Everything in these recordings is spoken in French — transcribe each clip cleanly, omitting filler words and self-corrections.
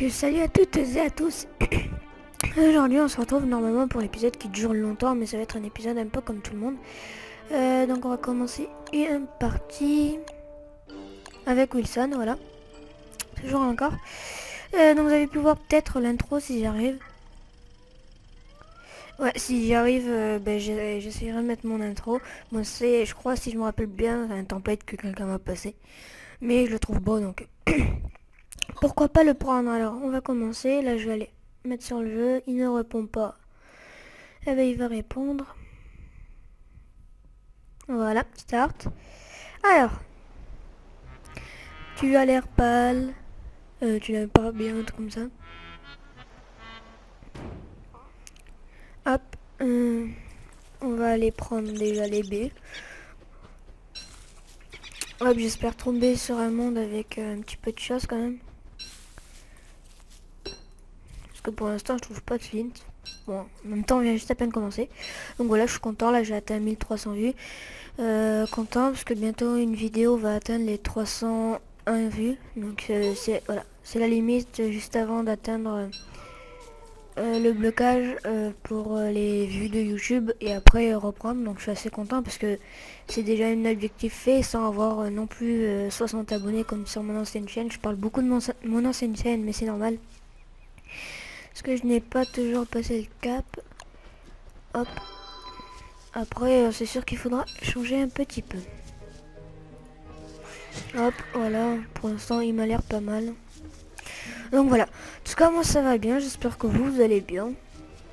Salut à toutes et à tous. Aujourd'hui on se retrouve normalement pour l'épisode qui dure longtemps, mais ça va être un épisode un peu comme tout le monde. Donc on va commencer une partie avec Wilson, voilà. Toujours encore. Donc vous avez pu voir peut-être l'intro si j'arrive. Ouais, si j'y arrive, j'essaierai de mettre mon intro. Bon, c'est, je crois, si je me rappelle bien, un template que quelqu'un m'a passé. Mais je le trouve beau, donc pourquoi pas le prendre. Alors, on va commencer. Là, je vais aller mettre sur le jeu. Il ne répond pas. Eh ben, il va répondre. Voilà, start. Alors, tu as l'air pâle. Tu n'as pas bien, un truc comme ça. Hop. On va aller prendre déjà les B. Hop, j'espère tomber sur un monde avec un petit peu de chance quand même. Parce que pour l'instant, je trouve pas de flint. Bon, en même temps, on vient juste à peine commencer. Donc voilà, je suis content. Là, j'ai atteint 1300 vues. Content parce que bientôt une vidéo va atteindre les 301 vues. Donc c'est voilà, c'est la limite juste avant d'atteindre le blocage pour les vues de YouTube et après reprendre. Donc je suis assez content parce que c'est déjà un objectif fait sans avoir non plus 60 abonnés comme sur mon ancienne chaîne. Je parle beaucoup de mon ancienne chaîne, mais c'est normal. Parce que je n'ai pas toujours passé le cap. Hop. Après, c'est sûr qu'il faudra changer un petit peu. Hop, voilà. Pour l'instant, il m'a l'air pas mal. Donc voilà. En tout cas, moi, ça va bien. J'espère que vous allez bien.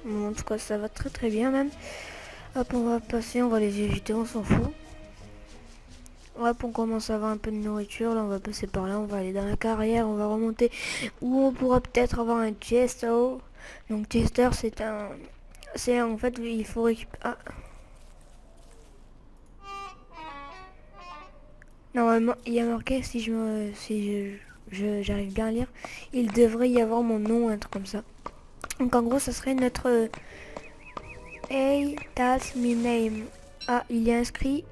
Bon, en tout cas, ça va très très bien même. Hop, on va passer. On va les éviter. On s'en fout. Hop, on commence à avoir un peu de nourriture. Là, on va passer par là. On va aller dans la carrière. On va remonter. Où on pourra peut-être avoir un chester. Donc, chester, c'est un... C'est en fait, il faut récupérer... Ah. Normalement, il y a marqué, si j'arrive bien à lire, il devrait y avoir mon nom, un truc comme ça. Donc en gros, ça serait notre Hey, that's my name. Ah, il y a inscrit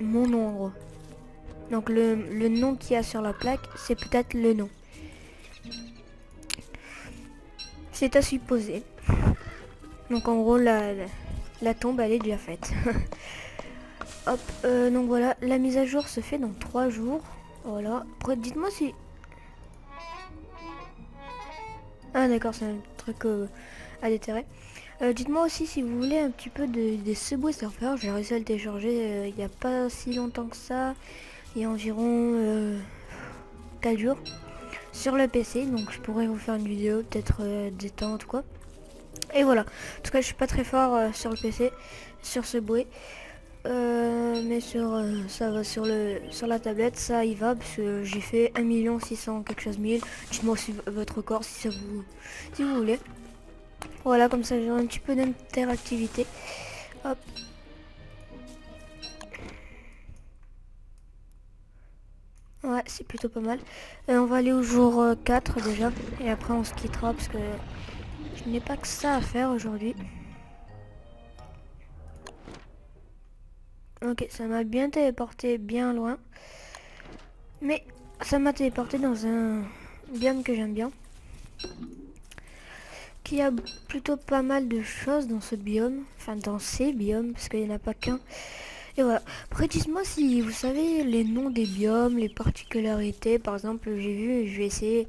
mon nom en gros. Donc le nom qu'il y a sur la plaque, c'est peut-être le nom. C'est à supposer. Donc en gros, la tombe, elle est déjà faite. Hop, donc voilà, la mise à jour se fait dans 3 jours. Voilà. Après, dites-moi si... Ah d'accord, c'est un truc à déterrer. Dites-moi aussi si vous voulez un petit peu des Subway Surfers. J'ai réussi à le télécharger il n'y a pas si longtemps que ça. Il y a environ 4 jours. Sur le PC, donc je pourrais vous faire une vidéo peut-être détente quoi. Et voilà. En tout cas, je suis pas très fort sur le PC, sur Subway. Mais ça va sur la tablette, ça y va parce que j'ai fait 1 600 quelque chose mille. Dites-moi aussi votre record si vous voulez. Voilà, comme ça j'ai un petit peu d'interactivité. Hop. Ouais, c'est plutôt pas mal. On va aller au jour 4 déjà. Et après on se quittera parce que je n'ai pas que ça à faire aujourd'hui. Ok, ça m'a bien téléporté bien loin. Mais ça m'a téléporté dans un biome que j'aime bien. Qui a plutôt pas mal de choses dans ce biome. Enfin dans ces biomes, parce qu'il n'y en a pas qu'un. Et voilà. Après, dites-moi si vous savez les noms des biomes, les particularités. Par exemple, j'ai vu, je vais essayer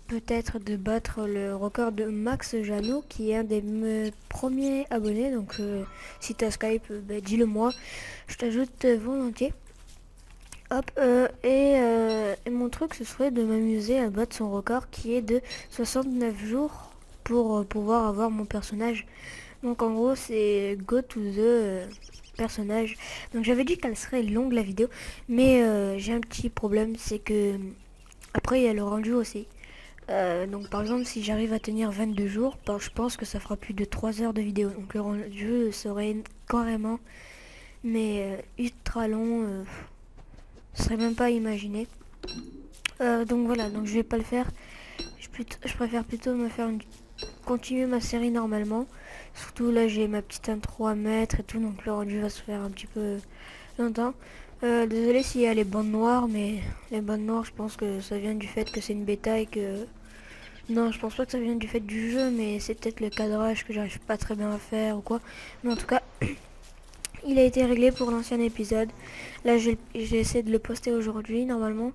peut-être de battre le record de Max Jeannot, qui est un des premiers abonnés. Donc, si t'as Skype, dis-le moi. Je t'ajoute volontiers. Hop, et mon truc, ce serait de m'amuser à battre son record qui est de 69 jours pour pouvoir avoir mon personnage. Donc, en gros, c'est Go to the... personnage. Donc j'avais dit qu'elle serait longue la vidéo, mais j'ai un petit problème, c'est que après il y a le rendu aussi. Donc par exemple si j'arrive à tenir 22 jours, je pense que ça fera plus de 3 heures de vidéo. Donc le rendu serait carrément mais ultra long, ce serait même pas à imaginer. Donc voilà, donc je vais pas le faire. Je préfère plutôt me faire continuer ma série normalement. Surtout là j'ai ma petite intro à mettre et tout, donc le rendu va se faire un petit peu longtemps. Désolé s'il y a les bandes noires, mais les bandes noires je pense que ça vient du fait que c'est une bêta et que Non, je pense pas que ça vient du fait du jeu, mais c'est peut-être le cadrage que j'arrive pas très bien à faire ou quoi. Mais en tout cas, il a été réglé pour l'ancien épisode. Là, j'ai essayé de le poster aujourd'hui, normalement.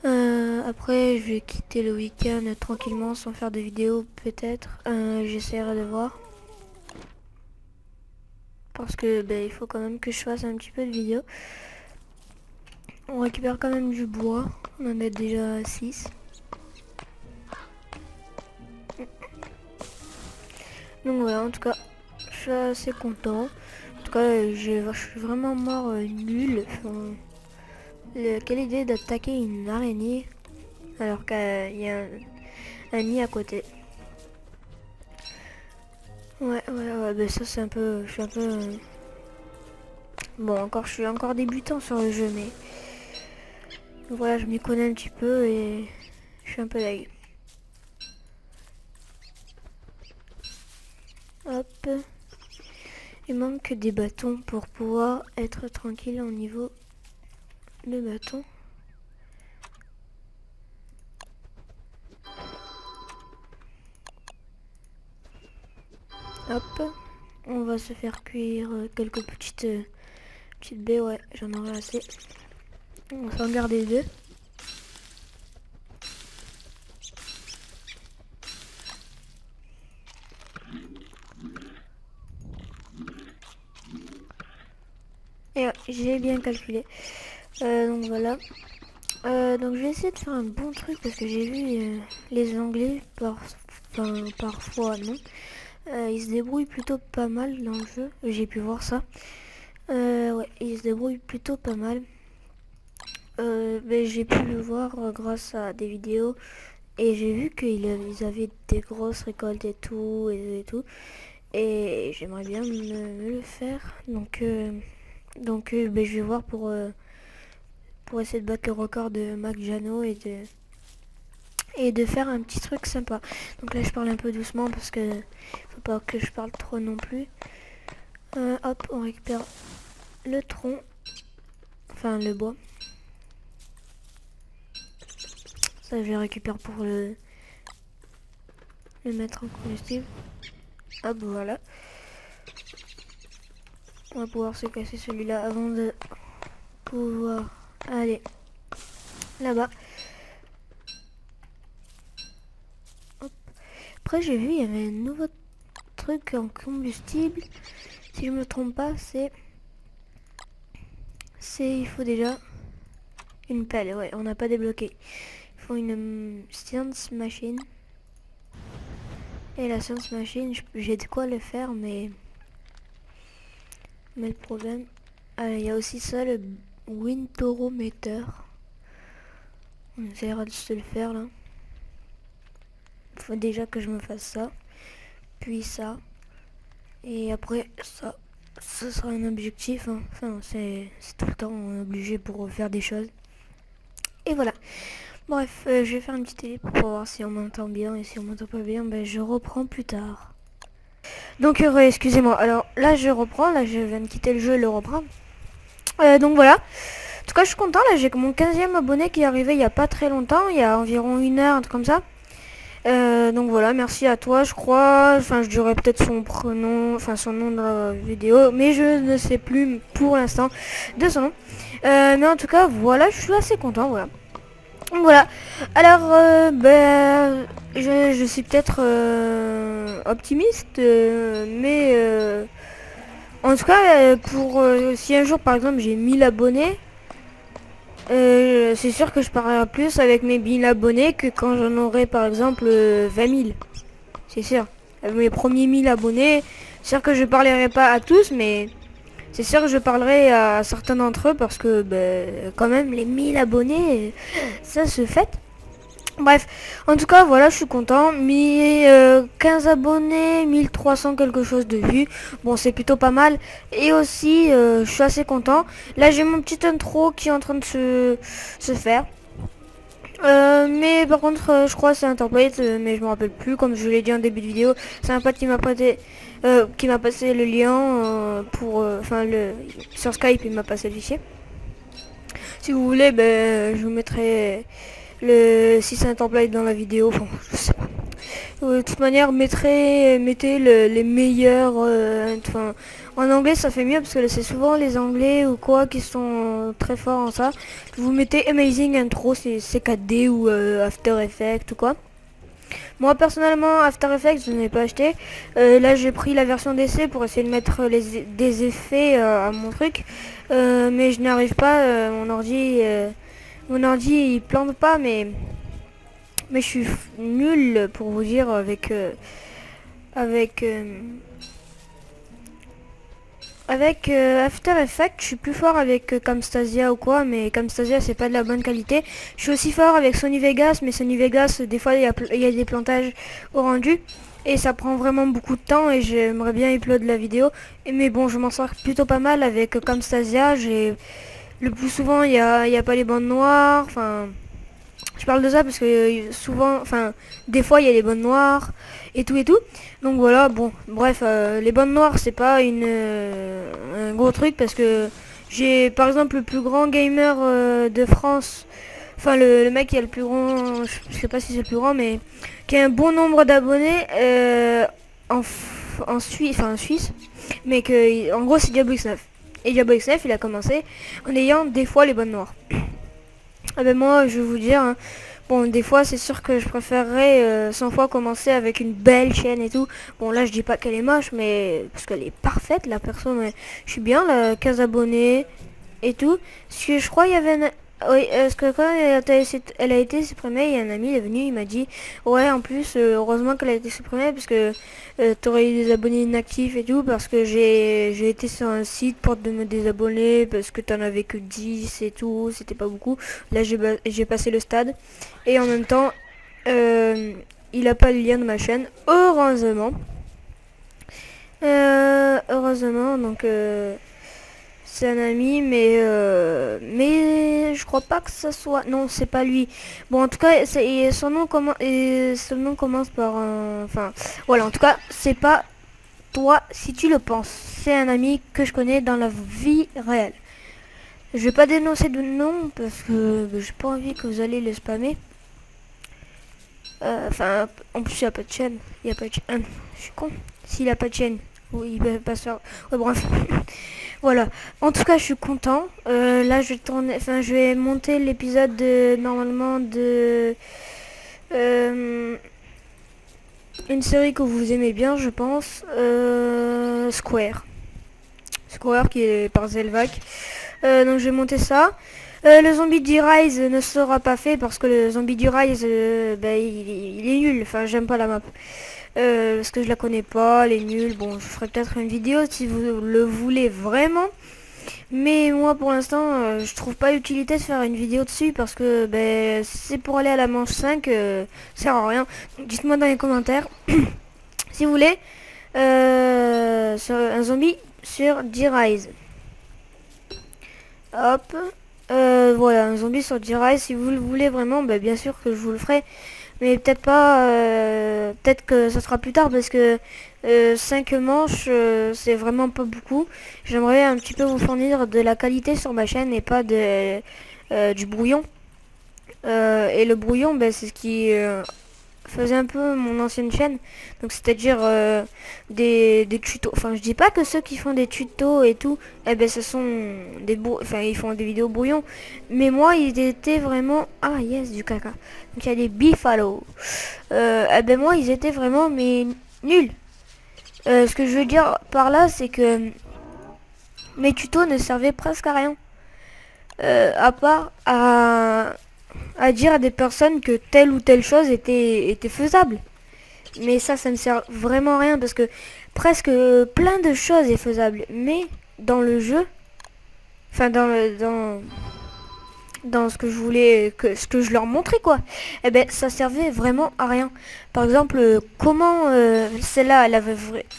Après, je vais quitter le week-end tranquillement sans faire de vidéo, peut-être. J'essaierai de voir. Parce que ben, il faut quand même que je fasse un petit peu de vidéo. On récupère quand même du bois. On en a déjà 6. Donc voilà, en tout cas, je suis assez content. En tout cas, je suis vraiment mort nul. Enfin, quelle idée d'attaquer une araignée alors qu'il y a un nid à côté. Ouais, ben ça c'est un peu... Je suis un peu... Bon, je suis encore débutant sur le jeu, mais... Voilà, je m'y connais un petit peu et... Je suis un peu lag. Hop. Il manque des bâtons pour pouvoir être tranquille au niveau de bâtons. Hop. On va se faire cuire quelques petites baies. Ouais, j'en aurai assez. On va s'en garder 2. Et ouais, j'ai bien calculé. Donc voilà. Donc je vais essayer de faire un bon truc parce que j'ai vu les Anglais parfois non. Ils se débrouillent plutôt pas mal dans le jeu. J'ai pu voir ça. Ouais, ils se débrouillent plutôt pas mal. Mais j'ai pu le voir grâce à des vidéos. Et j'ai vu qu'ils avaient des grosses récoltes et tout. Et j'aimerais bien me le faire. Donc ben, je vais voir pour essayer de battre le record de Mac Jano et de faire un petit truc sympa. Donc là je parle un peu doucement parce que faut pas que je parle trop non plus. Hop, on récupère le tronc, enfin le bois. Ça je récupère pour le mettre en combustible. Hop, voilà. On va pouvoir se casser celui-là avant de pouvoir aller là-bas. Après j'ai vu il y avait un nouveau truc en combustible. Si je me trompe pas, il faut déjà une pelle. Ouais, on n'a pas débloqué. Il faut une science machine. Et la science machine, j'ai de quoi le faire, mais le problème, il y a aussi ça, le windtorometer. On essaiera de se le faire là. Il faut déjà que je me fasse ça, puis ça, et après ça. Ça sera un objectif, hein. Enfin c'est tout le temps obligé pour faire des choses. Et voilà. Bref, je vais faire une petite élite pour voir si on m'entend bien, et si on m'entend pas bien, ben je reprends plus tard. Donc excusez-moi, alors là je reprends, là je viens de quitter le jeu et le reprendre. Donc voilà. En tout cas je suis content, là j'ai mon 15e abonné qui est arrivé il y a pas très longtemps, il y a environ 1 heure, un truc comme ça. Donc voilà, merci à toi je crois, enfin je dirais peut-être son prénom, enfin son nom dans la vidéo, mais je ne sais plus pour l'instant de son nom. Mais en tout cas voilà, je suis assez content, voilà. Donc voilà, alors ben, je suis peut-être optimiste, mais en tout cas pour si un jour par exemple j'ai 1000 abonnés, c'est sûr que je parlerai plus avec mes 1000 abonnés que quand j'en aurai par exemple 20 000. C'est sûr. Mes premiers 1000 abonnés, c'est sûr que je parlerai pas à tous, mais c'est sûr que je parlerai à certains d'entre eux parce que ben, quand même les 1000 abonnés, ça se fête. Bref, en tout cas voilà, je suis content. 15 abonnés, 1300 quelque chose de vues. Bon, c'est plutôt pas mal. Et aussi, je suis assez content. Là, j'ai mon petit intro qui est en train de se faire. Mais par contre, je crois que c'est un template, mais je me rappelle plus. Comme je l'ai dit en début de vidéo, c'est un pote qui m'a passé le lien enfin sur Skype, il m'a passé le fichier. Si vous voulez, ben, je vous mettrai si c'est un template dans la vidéo, bon, je sais pas. De toute manière, mettez les meilleurs. Enfin, en anglais, ça fait mieux parce que c'est souvent les anglais ou quoi qui sont très forts en ça. Vous mettez Amazing Intro, c'est 4D ou After Effects ou quoi. Moi personnellement, After Effects, je n'ai pas acheté. Là, j'ai pris la version d'essai pour essayer de mettre des effets à mon truc, mais je n'y arrive pas. Mon ordi, il plante pas, mais je suis nul pour vous dire avec After Effects. Je suis plus fort avec Camtasia ou quoi, mais Camtasia c'est pas de la bonne qualité. Je suis aussi fort avec Sony Vegas, mais Sony Vegas des fois il y a des plantages au rendu et ça prend vraiment beaucoup de temps et j'aimerais bien upload la vidéo. Mais bon, je m'en sors plutôt pas mal avec Camtasia. Le plus souvent il y a pas les bandes noires, enfin. Je parle de ça parce que souvent, enfin, des fois il y a les bandes noires et tout et tout. Donc voilà, bon, bref, les bandes noires c'est pas un gros truc parce que j'ai par exemple le plus grand gamer de France, enfin le mec qui a le plus grand, je sais pas si c'est le plus grand, mais qui a un bon nombre d'abonnés en Suisse, mais que en gros c'est Diablo X9. Et Diablo X9 il a commencé en ayant des fois les bandes noires. Ah ben moi je vais vous dire, hein, bon des fois c'est sûr que je préférerais 100 fois commencer avec une belle chaîne et tout. Bon là je dis pas qu'elle est moche, mais parce qu'elle est parfaite la personne, mais je suis bien là, 15 abonnés et tout. Parce que je crois il y avait oui, parce que quand elle a été supprimée, il y a un ami il est venu, il m'a dit ouais en plus heureusement qu'elle a été supprimée parce que t'aurais eu des abonnés inactifs et tout, parce que j'ai été sur un site pour te me désabonner parce que t'en avais que 10 et tout, c'était pas beaucoup. Là j'ai passé le stade et en même temps il a pas le lien de ma chaîne, heureusement. Heureusement, donc c'est un ami, mais je crois pas que ça soit. Non, c'est pas lui. Bon, en tout cas, son nom commence par un. Enfin, voilà. En tout cas, c'est pas toi si tu le penses. C'est un ami que je connais dans la vie réelle. Je vais pas dénoncer de nom parce que j'ai pas envie que vous allez le spammer. Enfin, en plus, il n'y a pas de chaîne. Il y a pas de chaîne. Je suis con. S'il a pas de chaîne, oui, il peut pas se faire. Ouais, bref. Voilà. En tout cas, je suis content. Là, je vais monter l'épisode normalement de une série que vous aimez bien, je pense. Square. Square qui est par Zelvac. Donc, je vais monter ça. Le zombie du Rise ne sera pas fait parce que le zombie du Rise, il est nul. Enfin, j'aime pas la map. Parce que je la connais pas, elle est nulle. Bon, je ferai peut-être une vidéo si vous le voulez vraiment. Mais moi, pour l'instant, je trouve pas utilité de faire une vidéo dessus parce que c'est pour aller à la manche 5, ça sert à rien. Dites-moi dans les commentaires si vous voulez sur un zombie sur D-Rise. Hop. Voilà, un zombie sur D-Rise. Si vous le voulez vraiment, bien sûr que je vous le ferai. Mais peut-être pas, peut-être que ça sera plus tard parce que 5 manches, c'est vraiment pas beaucoup. J'aimerais un petit peu vous fournir de la qualité sur ma chaîne et pas du brouillon. Et le brouillon, c'est ce qui faisait un peu mon ancienne chaîne. Donc c'est-à-dire des tutos. Enfin, je dis pas que ceux qui font des tutos et tout, ce sont ils font des vidéos brouillon. Mais moi, ils étaient vraiment... Ah yes, du caca. Donc il y a des buffalo. Moi, ils étaient vraiment mais nuls. Ce que je veux dire par là, c'est que mes tutos ne servaient presque à rien. À part à dire à des personnes que telle ou telle chose était faisable. Mais ça me sert vraiment à rien parce que presque plein de choses est faisable. Mais dans le jeu, enfin dans ce que je voulais, ce que je leur montrais quoi, ça servait vraiment à rien. Par exemple, comment celle-là, elle avait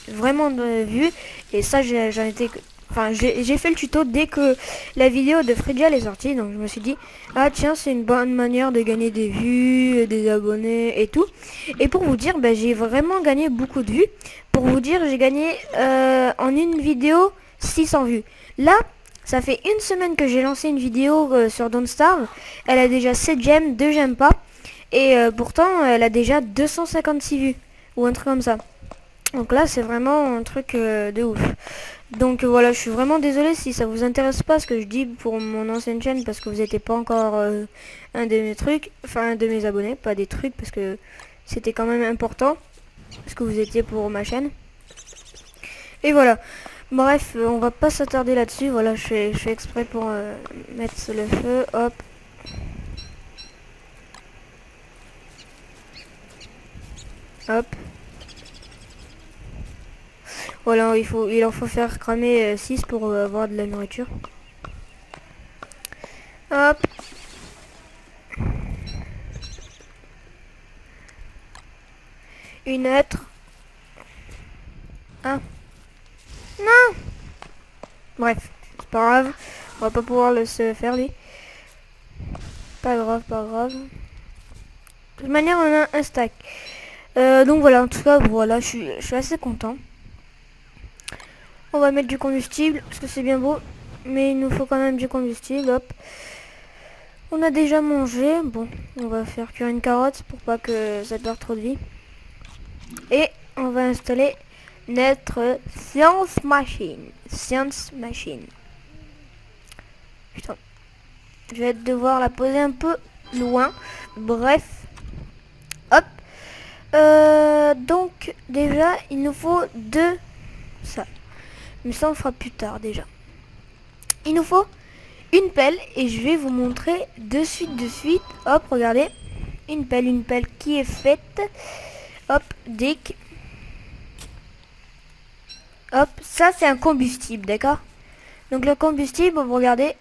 vraiment vu, et ça j'en étais... Enfin, j'ai fait le tuto dès que la vidéo de Fredjal est sortie, donc je me suis dit, ah tiens, c'est une bonne manière de gagner des vues, des abonnés et tout. Et pour vous dire, j'ai vraiment gagné beaucoup de vues. Pour vous dire, j'ai gagné en une vidéo 600 vues. Là, Ça fait une semaine que j'ai lancé une vidéo sur Don't Starve. Elle a déjà 7 j'aime, 2 j'aime pas. Et pourtant, elle a déjà 256 vues. Ou un truc comme ça. Donc là, c'est vraiment un truc de ouf. Donc voilà, je suis vraiment désolée si ça vous intéresse pas ce que je dis pour mon ancienne chaîne. Parce que vous n'étiez pas encore un de mes trucs. Enfin, un de mes abonnés. Pas des trucs, parce que c'était quand même important. Parce que vous étiez pour ma chaîne. Et voilà. Bref, on va pas s'attarder là-dessus. Voilà, je fais exprès pour mettre le feu. Hop. Hop. Voilà, il en faut faire cramer 6 pour avoir de la nourriture. Hop. Une autre. Ah. Non. Bref, c'est pas grave. On va pas pouvoir le se faire lui. Pas grave, pas grave. De toute manière, on a un stack. Donc voilà, en tout cas, voilà, je suis assez content. On va mettre du combustible, parce que c'est bien beau. Mais il nous faut quand même du combustible, hop. On a déjà mangé. Bon, on va faire cuire une carotte pour pas que ça perde trop de vie. Et on va installer notre Science Machine. Science Machine. Putain. Je vais devoir la poser un peu loin. Bref. Hop. Donc, déjà, il nous faut 2 ça. Mais ça, on le fera plus tard, déjà. Il nous faut une pelle. Et je vais vous montrer de suite. Hop, regardez. Une pelle qui est faite. Hop, dick. Hop, ça, c'est un combustible, d'accord? Donc, le combustible, vous regardez.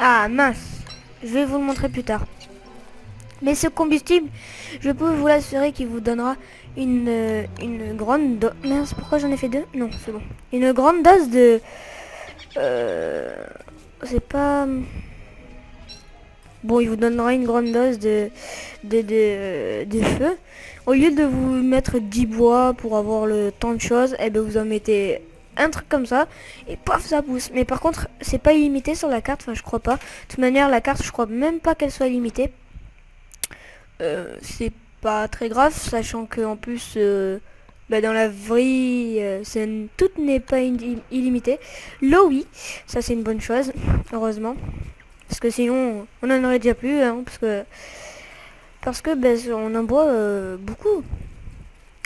Ah, mince. Je vais vous le montrer plus tard. Mais ce combustible, je peux vous l'assurer qu'il vous donnera une grande dose. Mince, pourquoi j'en ai fait 2? Non, c'est bon. Une grande dose de... c'est pas... Bon, il vous donnera une grande dose de feu. Au lieu de vous mettre 10 bois pour avoir le temps de choses, eh ben vous en mettez un truc comme ça et paf, ça pousse. Mais par contre, c'est pas illimité sur la carte, enfin je crois pas. De toute manière, la carte, je crois même pas qu'elle soit limitée. C'est pas très grave, sachant que en plus dans la vraie toute n'est pas illimitée. L'eau oui, ça c'est une bonne chose, heureusement, parce que sinon on en aurait déjà plus, hein, parce que on en boit beaucoup.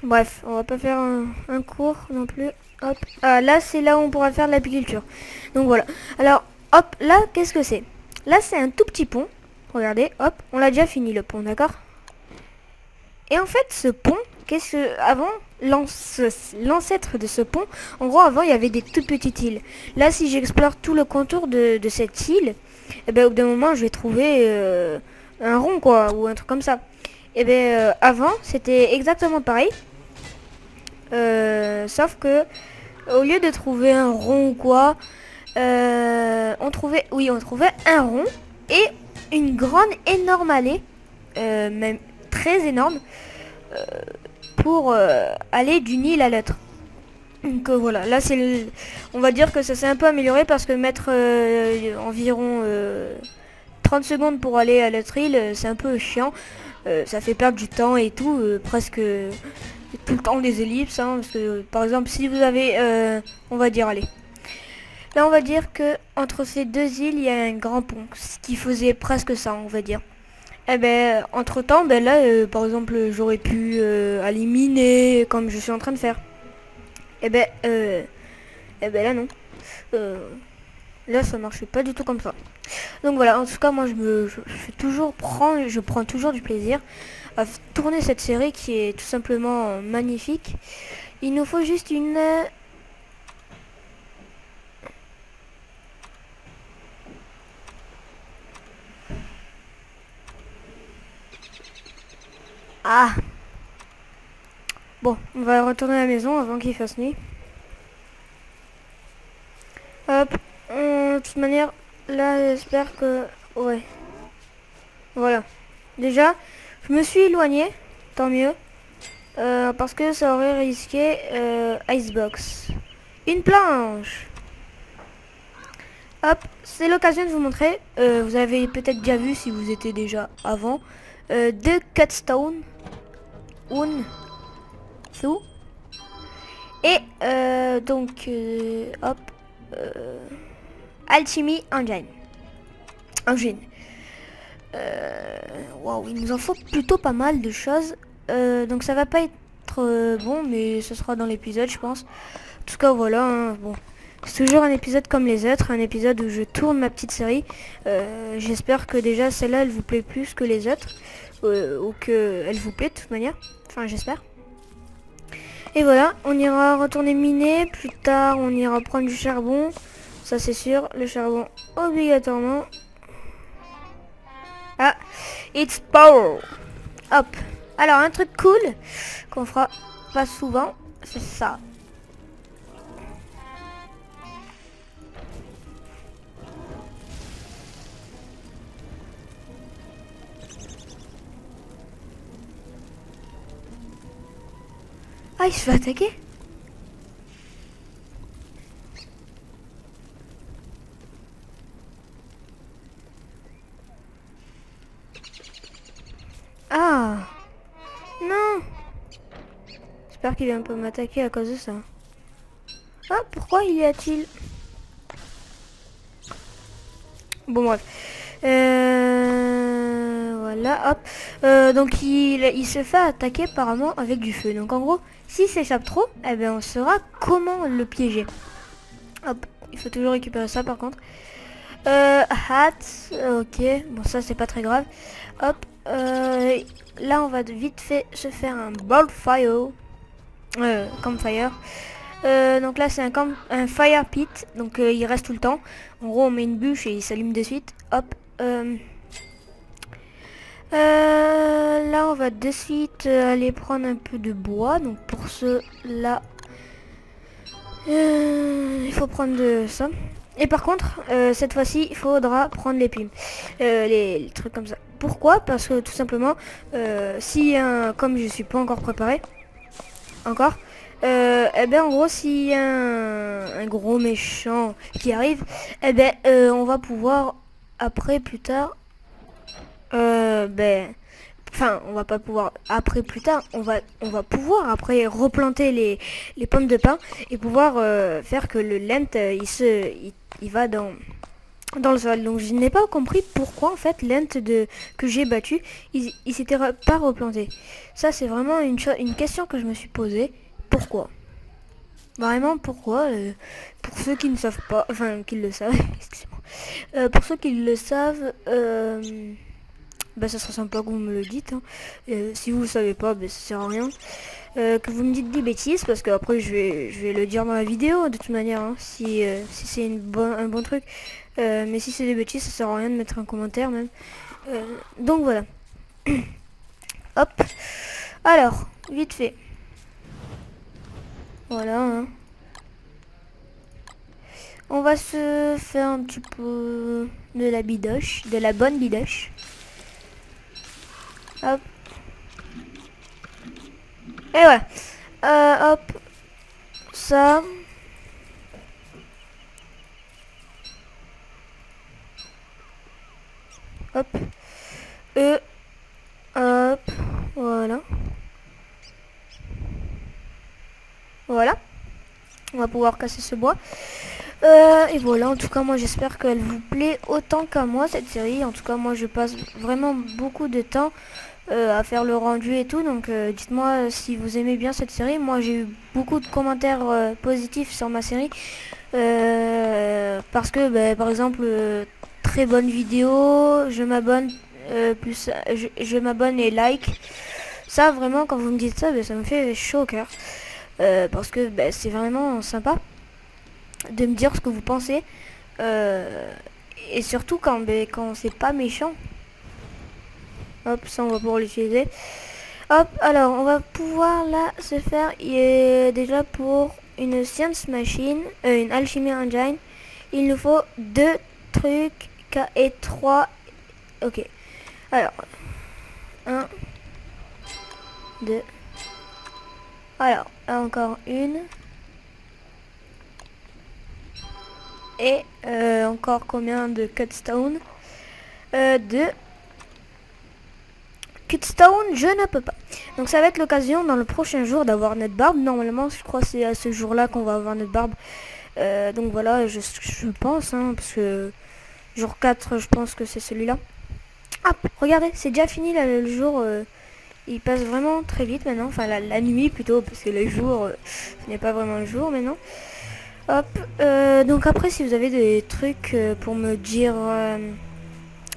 Bref, on va pas faire un cours non plus. Hop, ah, là c'est là où on pourra faire de l'apiculture. Donc voilà. Alors hop, là qu'est-ce que c'est? Là c'est un tout petit pont. Regardez, hop, on l'a déjà fini le pont, d'accord? Et en fait, ce pont, avant, l'ancêtre de ce pont, en gros, avant, il y avait des toutes petites îles. Là, si j'explore tout le contour de cette île, et ben, au bout d'un moment, je vais trouver un rond, quoi, ou un truc comme ça. Et ben, avant, c'était exactement pareil. Sauf que, au lieu de trouver un rond ou quoi, on trouvait un rond et une grande énorme allée, même très énorme, pour aller d'une île à l'autre. Donc voilà, là c'est on va dire que ça s'est un peu amélioré parce que mettre environ 30 secondes pour aller à l'autre île, c'est un peu chiant. Ça fait perdre du temps et tout, presque tout le temps des ellipses, hein, parce que par exemple si vous avez, on va dire, allez. Là on va dire que entre ces deux îles il y a un grand pont, ce qui faisait presque ça, on va dire. Eh ben, entre temps, ben là, par exemple, j'aurais pu aller miner comme je suis en train de faire. Eh ben là non. Là, ça marche pas du tout comme ça. Donc voilà, en tout cas, moi, je prends toujours du plaisir à tourner cette série qui est tout simplement magnifique. Il nous faut juste une... Ah! Bon, on va retourner à la maison avant qu'il fasse nuit. Hop, de toute manière, là, j'espère que... Ouais. Voilà. Déjà, je me suis éloigné, tant mieux. Parce que ça aurait risqué Icebox. Une planche! Hop, c'est l'occasion de vous montrer. Vous avez peut-être déjà vu si vous étiez déjà avant. Deux cutstone. Un. Two. Et donc, hop. Alchemy Engine. Engine. Waouh, il nous en faut plutôt pas mal de choses. Donc ça va pas être bon, mais ce sera dans l'épisode, je pense. En tout cas, voilà. Hein, bon. C'est toujours un épisode comme les autres, un épisode où je tourne ma petite série. J'espère que déjà celle-là, elle vous plaît plus que les autres. Ou que elle vous plaît de toute manière. Enfin, j'espère. Et voilà, on ira retourner miner. Plus tard, on ira prendre du charbon. Ça, c'est sûr. Le charbon, obligatoirement. Ah, it's power. Hop. Alors, un truc cool qu'on fera pas souvent, c'est ça. Ah, il se fait attaquer. Ah, non. J'espère qu'il vient pas m'attaquer à cause de ça. Ah, pourquoi il y a-t-il... Bon, bref. Voilà, hop. Donc, il se fait attaquer apparemment avec du feu. Donc, en gros, s'il s'échappe trop, eh ben, on saura comment le piéger. Hop, il faut toujours récupérer ça, par contre. Hat, ok. Bon, ça, c'est pas très grave. Hop. Là, on va vite fait se faire un bonfire. Campfire. Donc là c'est un fire pit, donc il reste tout le temps. En gros on met une bûche et il s'allume de suite. Hop. Là on va de suite aller prendre un peu de bois. Donc pour cela il faut prendre de ça. Et par contre cette fois-ci il faudra prendre les plumes, les trucs comme ça. Pourquoi? Parce que tout simplement si comme je suis pas encore préparé encore, eh ben en gros s'il y a un gros méchant qui arrive, eh ben on va pouvoir après plus tard, enfin on va pas pouvoir après plus tard, on va pouvoir après replanter les pommes de pin et pouvoir faire que le lent il va dans le sol. Donc je n'ai pas compris pourquoi en fait lent que j'ai battu il s'était pas replanté. Ça c'est vraiment une question que je me suis posée. Pourquoi? Vraiment pourquoi? Pour ceux qui ne savent pas, enfin qui le savent, excusez-moi. Pour ceux qui le savent, bah ça serait sympa que vous me le dites. Hein. Si vous le savez pas, bah, ça sert à rien. Que vous me dites des bêtises parce que après je vais le dire dans la vidéo de toute manière. Hein, si c'est un bon truc. Mais si c'est des bêtises, ça sert à rien de mettre un commentaire même. Donc voilà. Hop. Alors, vite fait. Voilà. Hein. On va se faire un petit peu de la bidoche, de la bonne bidoche. Hop. Et voilà. Hop. Ça. Hop. Hop. Voilà. Voilà. On va pouvoir casser ce bois. Et voilà, en tout cas moi j'espère qu'elle vous plaît autant qu'à moi cette série. En tout cas moi je passe vraiment beaucoup de temps à faire le rendu et tout. Donc dites-moi si vous aimez bien cette série. Moi j'ai eu beaucoup de commentaires positifs sur ma série. Parce que bah, par exemple très bonne vidéo, je m'abonne je m'abonne et like. Ça vraiment quand vous me dites ça, bah, ça me fait chaud au cœur. Parce que bah, c'est vraiment sympa de me dire ce que vous pensez. Et surtout quand c'est pas méchant. Hop, ça on va pouvoir l'utiliser. Hop, alors on va pouvoir là se faire déjà pour une science machine, une alchimie engine. Il nous faut 2 trucs et 3. Ok. Alors 1, 2. Alors, encore une. Et encore combien de cutstone? De cutstone, je ne peux pas. Donc ça va être l'occasion dans le prochain jour d'avoir notre barbe. Normalement, je crois que c'est à ce jour-là qu'on va avoir notre barbe. Donc voilà, je pense, hein, parce que jour 4, je pense que c'est celui-là. Hop, regardez, c'est déjà fini là, le jour. Il passe vraiment très vite maintenant. Enfin, la nuit plutôt, parce que le jour, ce n'est pas vraiment le jour maintenant. Hop, donc après, si vous avez des trucs pour me dire,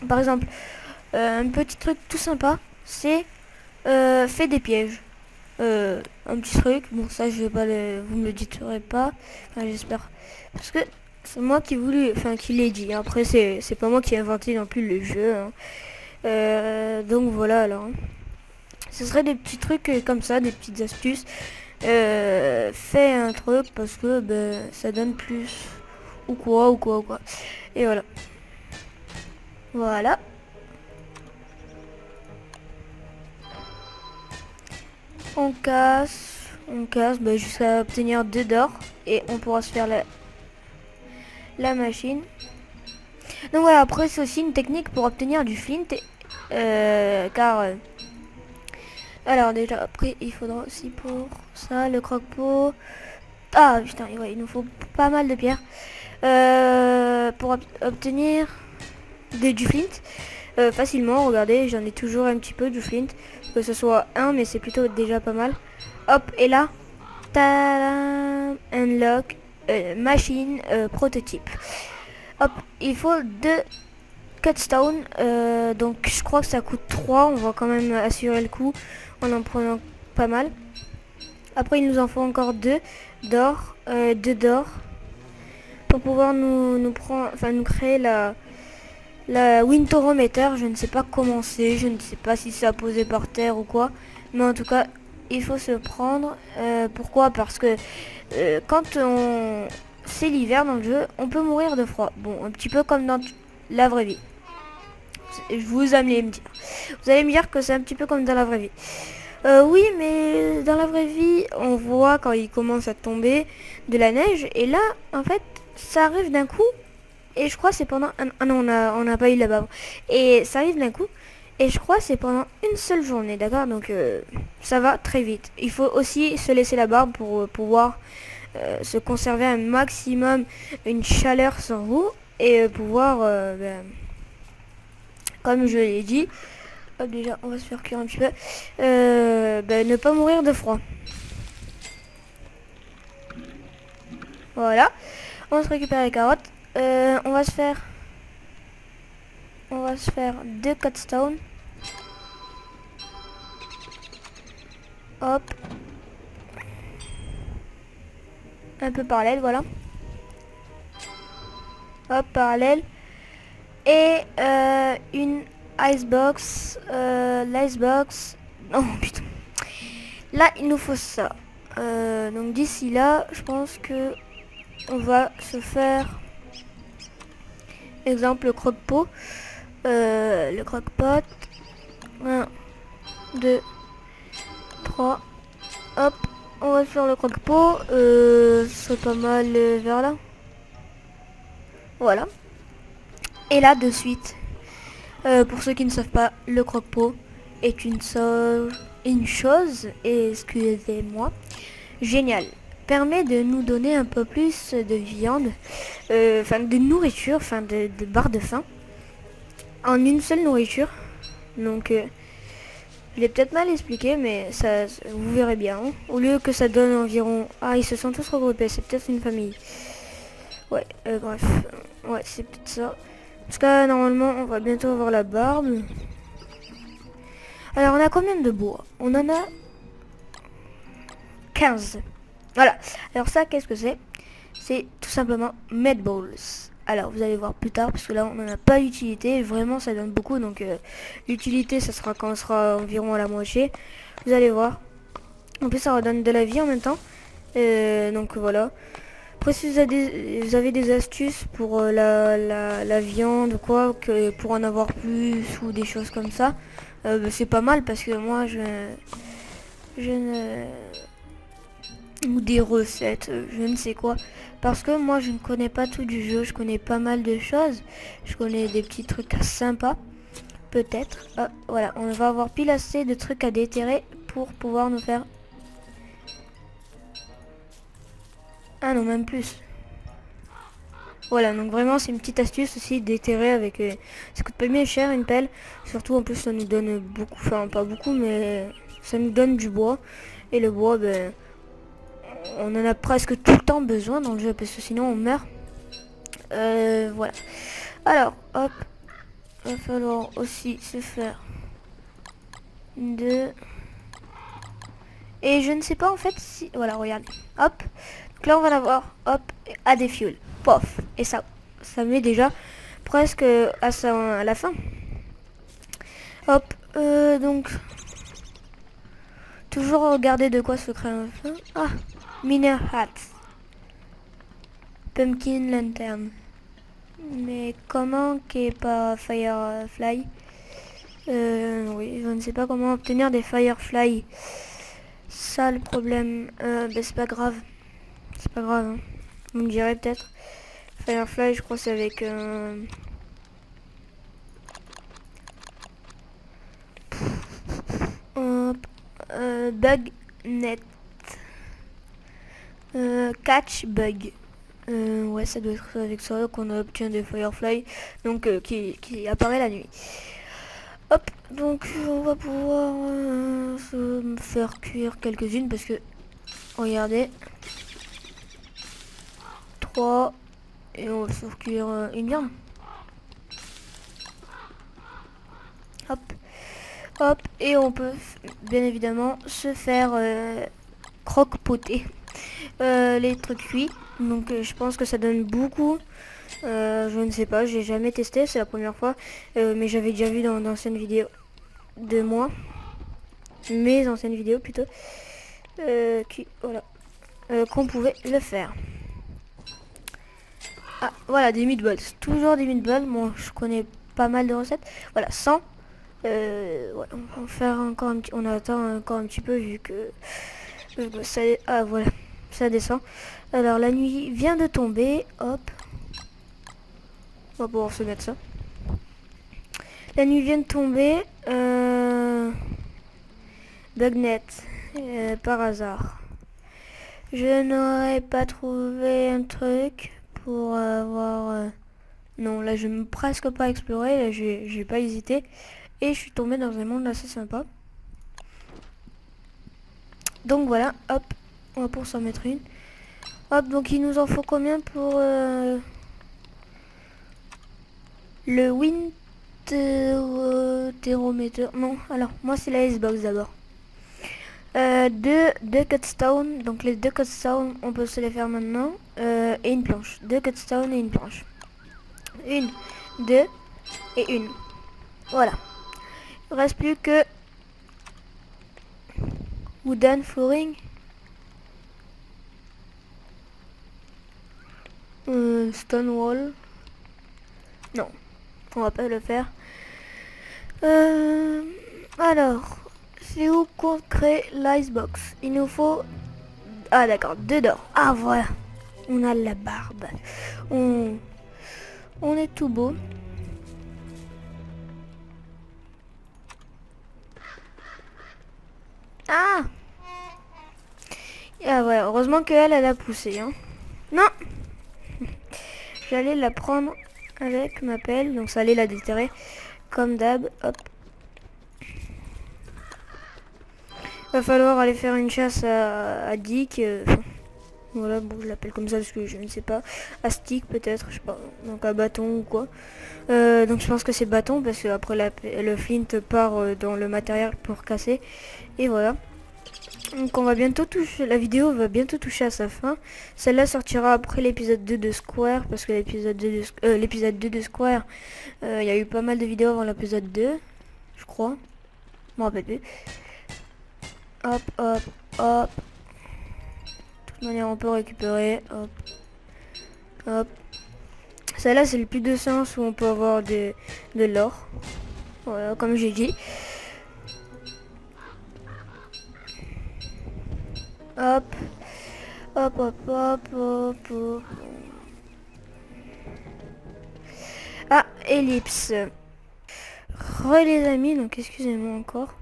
par exemple, un petit truc tout sympa, c'est fait des pièges. Un petit truc, bon ça je vais pas vous me le direz pas, enfin, j'espère, parce que c'est moi qui qui l'ai dit. Après c'est pas moi qui ai inventé non plus le jeu, hein. Donc voilà alors, hein. Ce serait des petits trucs comme ça, des petites astuces. Fais un truc parce que ben, ça donne plus ou quoi. Et voilà. Voilà. On casse ben, jusqu'à obtenir 2 d'or et on pourra se faire la machine. Donc voilà, après c'est aussi une technique pour obtenir du flint car alors déjà après il faudra aussi pour ça le croque-pot. Ah putain, ouais, il nous faut pas mal de pierres pour obtenir du flint facilement. Regardez, j'en ai toujours un petit peu du flint, que ce soit un, mais c'est plutôt déjà pas mal. Hop, et là, tadam, unlock machine prototype. Hop, il faut 2 cutstone, donc je crois que ça coûte 3. On va quand même assurer le coup en prenant pas mal. Après il nous en faut encore 2 d'or, 2 d'or pour pouvoir nous prendre, enfin nous créer la Wintorometer. Je ne sais pas comment c'est, je ne sais pas si c'est à poser par terre ou quoi, mais en tout cas il faut se prendre. Pourquoi? Parce que quand c'est l'hiver dans le jeu, on peut mourir de froid. Bon, un petit peu comme dans la vraie vie. Vous allez me dire que c'est un petit peu comme dans la vraie vie. Oui, mais dans la vraie vie, on voit quand il commence à tomber de la neige, et là, en fait, ça arrive d'un coup. Et je crois que c'est pendant ah non, on n'a pas eu là-bas. Et ça arrive d'un coup. Et je crois que c'est pendant une seule journée, d'accord? Donc ça va très vite. Il faut aussi se laisser la barbe pour pouvoir se conserver un maximum une chaleur sur vous et pouvoir, comme je l'ai dit, hop, déjà on va se faire cuire un petit peu, ne pas mourir de froid. Voilà, on va se récupérer les carottes. On va se faire 2 cutstone. Hop, un peu parallèle, voilà. Hop, parallèle. Et une icebox. L'icebox. Oh putain. Là, il nous faut ça. Donc d'ici là, je pense que on va se faire, exemple, le croque-pot. Le croque-pot. 1, 2, 3. Hop, on va se faire le croque-pot. C'est pas mal vers là. Voilà. Et là, de suite, pour ceux qui ne savent pas, le croque-pot est une chose, excusez-moi, géniale. Permet de nous donner un peu plus de viande, enfin de nourriture, enfin de barres de faim, en une seule nourriture. Donc, je l'ai peut-être mal expliqué, mais ça, vous verrez bien. Hein. Au lieu que ça donne environ... Ah, ils se sont tous regroupés, c'est peut-être une famille. Ouais, bref. Ouais, c'est peut-être ça. En tout cas, normalement, on va bientôt avoir la barbe. Alors, on a combien de bois? On en a 15. Voilà. Alors ça, qu'est-ce que c'est? C'est tout simplement medballs. Alors, vous allez voir plus tard, parce que là, on n'en a pas d'utilité. Vraiment, ça donne beaucoup. Donc, l'utilité, ça sera quand on sera environ à la moitié. Vous allez voir. En plus, ça redonne de la vie en même temps. Donc, voilà. Après, si vous avez des astuces pour la viande ou quoi, pour en avoir plus ou des choses comme ça, c'est pas mal parce que moi, je ou des recettes, je ne sais quoi. Parce que moi je ne connais pas tout du jeu, je connais pas mal de choses. Je connais des petits trucs sympas, peut-être. Ah, voilà, on va avoir pile assez de trucs à déterrer pour pouvoir nous faire... Ah non, même plus. Voilà, donc vraiment c'est une petite astuce aussi déterrer avec... ça coûte pas bien cher une pelle. Surtout en plus ça nous donne beaucoup, enfin pas beaucoup, mais ça nous donne du bois. Et le bois, ben... on en a presque tout le temps besoin dans le jeu parce que sinon on meurt. Voilà. Alors, hop. Va falloir aussi se faire de... Et je ne sais pas en fait si... Voilà, regarde. Hop. Donc là on va l'avoir. Hop. À des fuels. Pof. Et ça met déjà presque à la fin. Hop. Donc... Toujours regarder de quoi se crée un feu. Ah. Miner hat. Pumpkin lantern. Mais comment qu'est pas Firefly? Oui, je ne sais pas comment obtenir des Firefly. Ça le problème. Ben, c'est pas grave. C'est pas grave. Hein. Vous me direz peut-être. Firefly, je crois c'est avec... bug net. Catch bug. Ouais, ça doit être avec ça qu'on obtient des Firefly. Donc qui apparaît la nuit. Hop, donc on va pouvoir se faire cuire quelques-unes parce que regardez, 3 et on va se faire cuire une viande. Hop, hop, et on peut bien évidemment se faire croque-poter les trucs cuits. Donc je pense que ça donne beaucoup. Je ne sais pas, j'ai jamais testé, c'est la première fois, mais j'avais déjà vu dans d'anciennes vidéos de moi, mes anciennes vidéos plutôt, voilà, qu'on pouvait le faire. Ah, voilà, des meatballs, toujours des meatballs. Moi, je connais pas mal de recettes. Voilà, 100. Voilà, on va en faire encore un petit, on attend encore un petit peu vu que ça, ah voilà, ça descend. Alors la nuit vient de tomber, hop. On va pouvoir se mettre ça. La nuit vient de tomber. Bugnet. Par hasard. Je n'aurais pas trouvé un truc pour avoir... Non, là je n'ai presque pas exploré. Là j'ai pas hésité. Et je suis tombée dans un monde assez sympa. Donc voilà, hop. On va pour s'en mettre une. Hop, donc il nous en faut combien pour... le wind thermometer. Non, alors moi c'est la Xbox d'abord. Deux cutstone, donc les deux cutstone on peut se les faire maintenant. Et une planche. Deux cutstone et une planche. Une, deux et une. Voilà. Il ne reste plus que wooden flooring. Stone wall. Non, on va pas le faire. Alors, c'est où qu'on crée l'icebox? Il nous faut... Ah d'accord, 2 d'or. Ah voilà, on a la barbe. On est tout beau. Ah, ah ouais, heureusement qu'elle a poussé. Hein. Non, j'allais la prendre avec ma pelle, donc ça allait la déterrer. Comme d'hab, hop. Va falloir aller faire une chasse à Dick. Voilà, bon, je l'appelle comme ça parce que je ne sais pas. À stick peut-être, je sais pas. Donc à bâton ou quoi. Donc je pense que c'est bâton parce que après le flint part dans le matériel pour casser. Et voilà. Donc on va bientôt toucher, la vidéo va bientôt toucher à sa fin. Celle-là sortira après l'épisode 2 de Square parce que l'épisode 2 de Square, il y a eu pas mal de vidéos avant l'épisode 2, je crois. Je m'en rappelle plus. Hop, hop, hop. De toute manière, on peut récupérer. Hop, hop. Celle-là, c'est le plus de sens où on peut avoir de l'or. Voilà, comme j'ai dit. Hop. Hop, hop, hop, hop, hop. Ah, ellipse. Les amis, donc excusez-moi encore.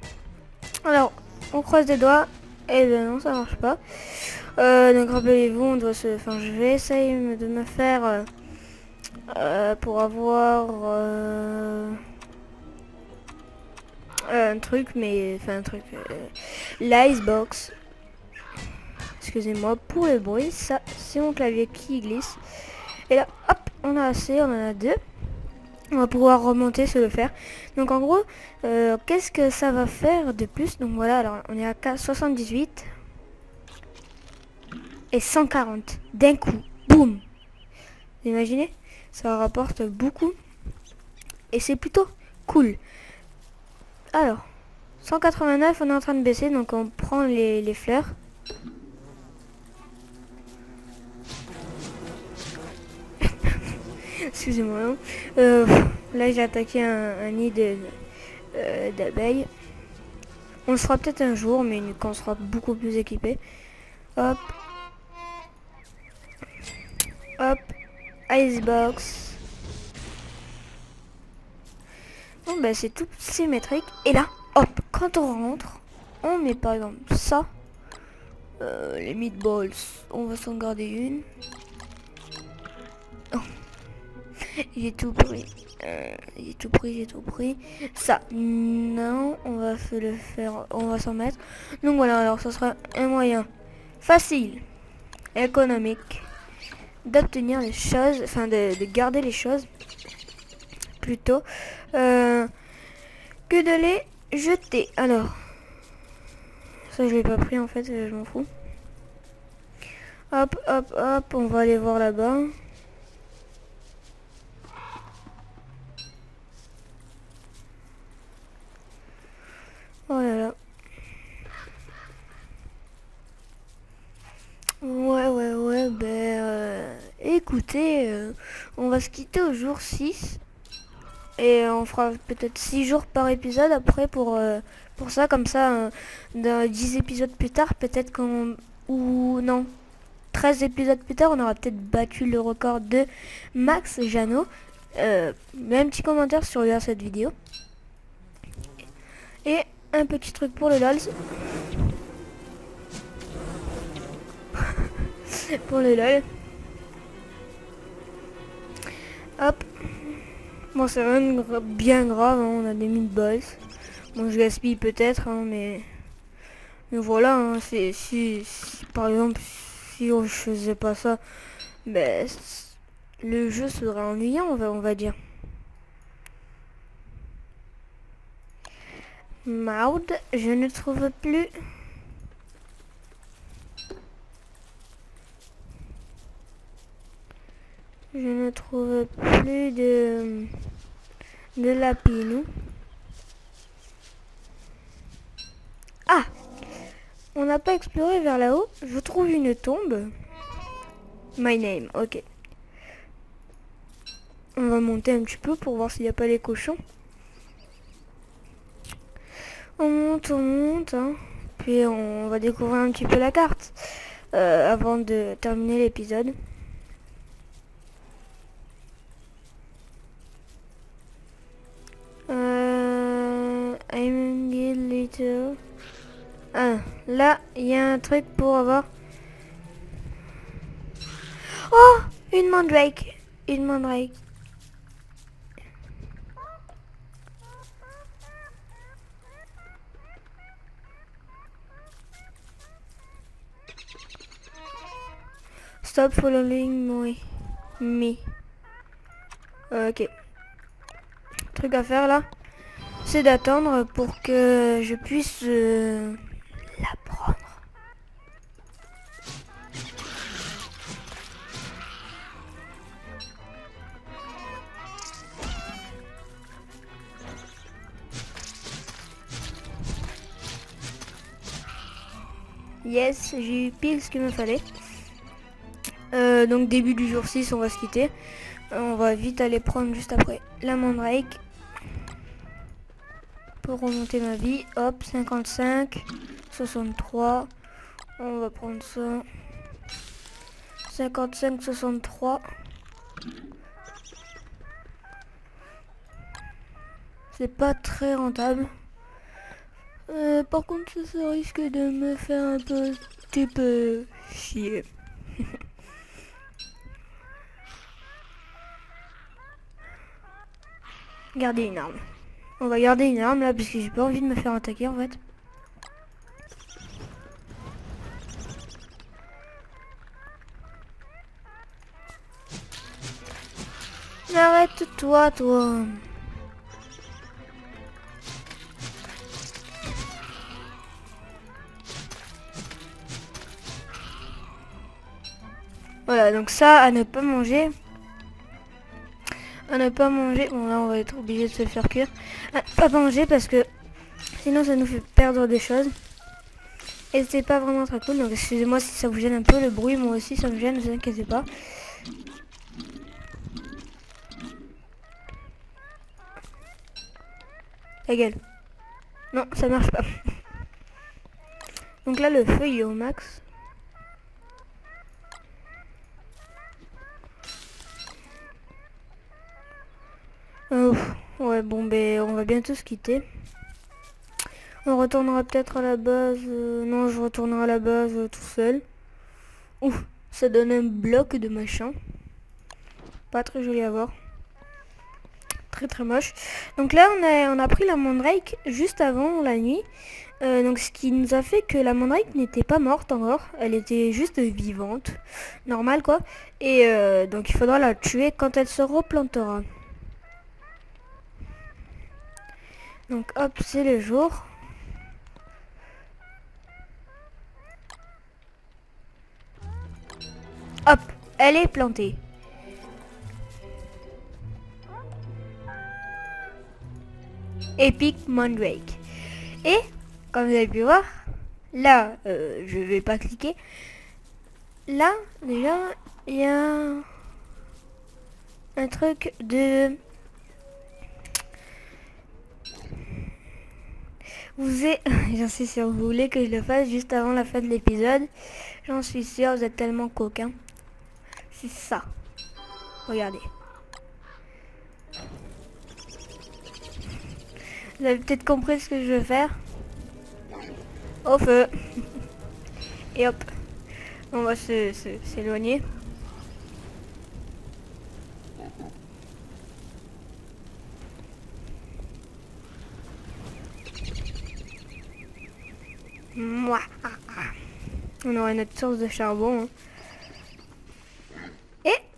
Alors, on croise les doigts. Eh ben non, ça marche pas. Donc rappelez-vous, on doit se... Enfin, je vais essayer de me faire... pour avoir... un truc, mais... Enfin, un truc... l'icebox. Excusez-moi pour le bruit. Ça, c'est mon clavier qui glisse. Et là, hop, on a assez, on en a deux. On va pouvoir remonter, se le faire. Donc en gros, qu'est-ce que ça va faire de plus? Donc voilà, alors on est à 78 et 140 d'un coup. Boum! Vous imaginez? Ça rapporte beaucoup et c'est plutôt cool. Alors, 189, on est en train de baisser, donc on prend les fleurs. Excusez-moi. Hein. Là, j'ai attaqué un nid d'abeilles. On le fera peut-être un jour, mais quand on sera beaucoup plus équipé. Hop. Hop. Icebox. Bon, bah, c'est tout symétrique. Et là, hop, quand on rentre, on met par exemple ça. Les meatballs, on va s'en garder une. Oh. J'ai tout pris. J'ai tout pris, j'ai tout pris. Ça, non, on va le faire, on va s'en mettre. Donc voilà, alors ça sera un moyen facile, économique, d'obtenir les choses, enfin de garder les choses, plutôt, que de les jeter. Alors, ça je l'ai pas pris en fait, je m'en fous. Hop, hop, hop, on va aller voir là-bas. Oh là là. Ouais, ben écoutez, on va se quitter au jour 6 et on fera peut-être 6 jours par épisode après pour ça, comme ça, dans 10 épisodes plus tard, peut-être qu'on... ou non, 13 épisodes plus tard, on aura peut-être battu le record de Max Jeannot. Mets un petit commentaire si tu regardes cette vidéo. Et un petit truc pour le LOLs. Pour le LOL. Hop. Bon, c'est rien de bien grave, hein, on a des meatballs. Bon, je gaspille peut-être, hein, mais voilà, hein, si par exemple, si je faisais pas ça, ben, le jeu serait ennuyant, on va dire. Maud, je ne trouve plus. Je ne trouve plus de lapinou. Ah! On n'a pas exploré vers là-haut. Je trouve une tombe. My name, ok. On va monter un petit peu pour voir s'il n'y a pas les cochons. On monte, hein. Puis on va découvrir un petit peu la carte avant de terminer l'épisode. I'm a little... Ah, là, il y a un truc pour avoir... Oh! Une mandrake. Une mandrake. Stop following me. Ok. Truc à faire là, c'est d'attendre pour que je puisse la prendre. Yes, j'ai eu pile ce qu'il me fallait. Donc début du jour 6, on va se quitter. On va vite aller prendre juste après la mandrake. Pour remonter ma vie. Hop, 55, 63. On va prendre ça. 55-63. C'est pas très rentable. Par contre, ça risque de me faire un petit peu chier. Garder une arme. On va garder une arme là parce que j'ai pas envie de me faire attaquer en fait. Arrête-toi, toi. Voilà, donc ça, à ne pas manger. À ne pas manger. Bon, là, on va être obligé de se le faire cuire. À ne pas manger parce que sinon, ça nous fait perdre des choses. Et c'est pas vraiment très cool. Donc, excusez-moi si ça vous gêne un peu. Le bruit, moi aussi, ça me gêne. Ne vous inquiétez pas. Ta gueule. Non, ça marche pas. Donc là, le feu, il est au max. Ouais, bon, ben, on va bientôt se quitter. On retournera peut-être à la base. Non, je retournerai à la base tout seul. Ouf, ça donne un bloc de machin. Pas très joli à voir. Très très moche. Donc là, on a pris la Mandrake juste avant la nuit. Donc ce qui nous a fait que la Mandrake n'était pas morte encore. Elle était juste vivante. Normal quoi. Et donc il faudra la tuer quand elle se replantera. Donc hop, c'est le jour. Hop, elle est plantée. Epic Mandrake. Et, comme vous avez pu voir, là, je vais pas cliquer. Là, déjà, il y a un truc de... J'en suis sûr, vous voulez que je le fasse juste avant la fin de l'épisode. J'en suis sûr, vous êtes tellement coquins. C'est ça. Regardez. Vous avez peut-être compris ce que je veux faire. Au feu. Et hop. On va s'éloigner. Mouah. On aura notre source de charbon. Hein.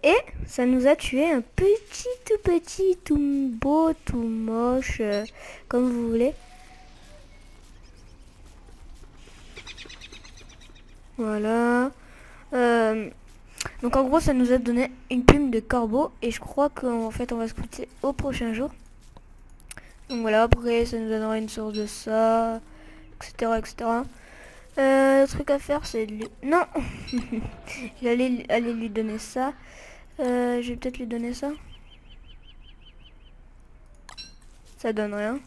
Et ça nous a tué un petit, tout beau, tout moche, comme vous voulez. Voilà. Donc en gros, ça nous a donné une plume de corbeau. Et je crois qu'en fait, on va se quitter au prochain jour. Donc voilà, après, ça nous donnera une source de ça, etc. etc. Le truc à faire, c'est de lui... Non. J'allais aller lui donner ça. Je vais peut-être lui donner ça. Ça donne rien.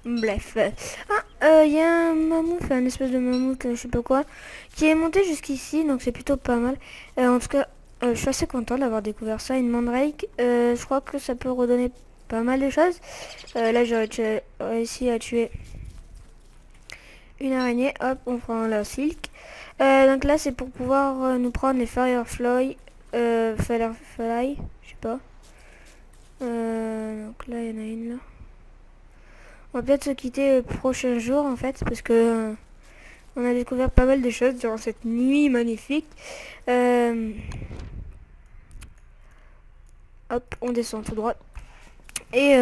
Bref. Ah, il y a un mammouth, un espèce de mammouth, je sais pas quoi, qui est monté jusqu'ici, donc c'est plutôt pas mal. En tout cas, je suis assez content d'avoir découvert ça, une mandrake. Je crois que ça peut redonner pas mal de choses. Là, j'ai réussi à tuer une araignée. Hop, on prend la silk. Donc là, c'est pour pouvoir nous prendre les firefly. Firefly, je sais pas. Donc là, il y en a une là. On va peut-être se quitter le prochain jour en fait parce que on a découvert pas mal de choses durant cette nuit magnifique. Hop, on descend tout droit. Et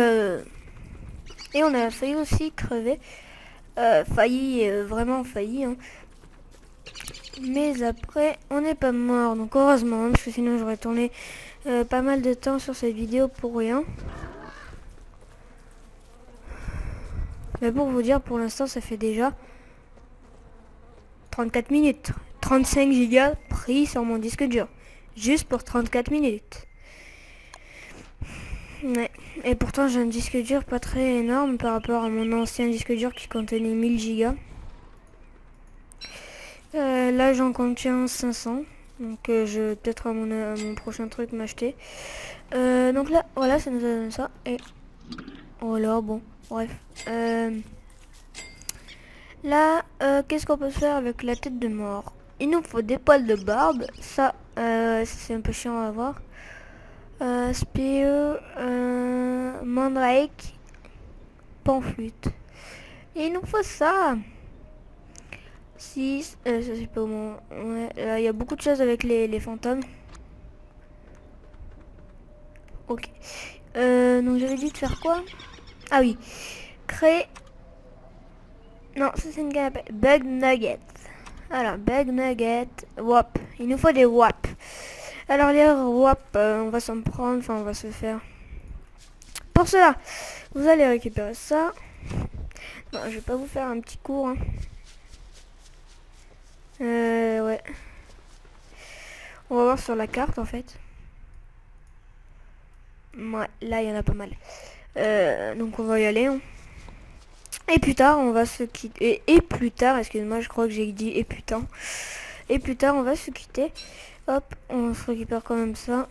on a failli aussi crever. Vraiment failli. Hein. Mais après, on n'est pas mort. Donc heureusement, parce que sinon j'aurais tourné pas mal de temps sur cette vidéo pour rien. Mais pour vous dire, pour l'instant, ça fait déjà 34 minutes. 35 gigas pris sur mon disque dur. Juste pour 34 minutes. Ouais. Et pourtant, j'ai un disque dur pas très énorme par rapport à mon ancien disque dur qui contenait 1000 gigas. Là j'en contiens 500. Donc je vais peut-être à mon prochain truc m'acheter. Donc là, voilà, ça nous donne ça. Et voilà, bon, bref. Là, qu'est-ce qu'on peut faire avec la tête de mort? Il nous faut des poils de barbe. Ça, c'est un peu chiant à voir. Spear, Mandrake, Panflûte. Et il nous faut ça. 6, ça c'est pas au moment. Ouais, il y a beaucoup de choses avec les fantômes. Ok. Donc j'avais dit de faire quoi? Ah oui. Créer. Non, ça c'est une canne à Bug Nugget. Alors, Bug Nugget. Wap. Il nous faut des Wap. Alors les Wap, on va s'en prendre. Enfin, on va se faire. Pour cela, vous allez récupérer ça. Non, je vais pas vous faire un petit cours. Hein. Ouais. On va voir sur la carte en fait. Ouais, là il y en a pas mal. Donc on va y aller. Hein. Et plus tard, on va se quitter. Et plus tard, excuse-moi, je crois que j'ai dit et putain. Et plus tard, on va se quitter. Hop, on se récupère quand même ça.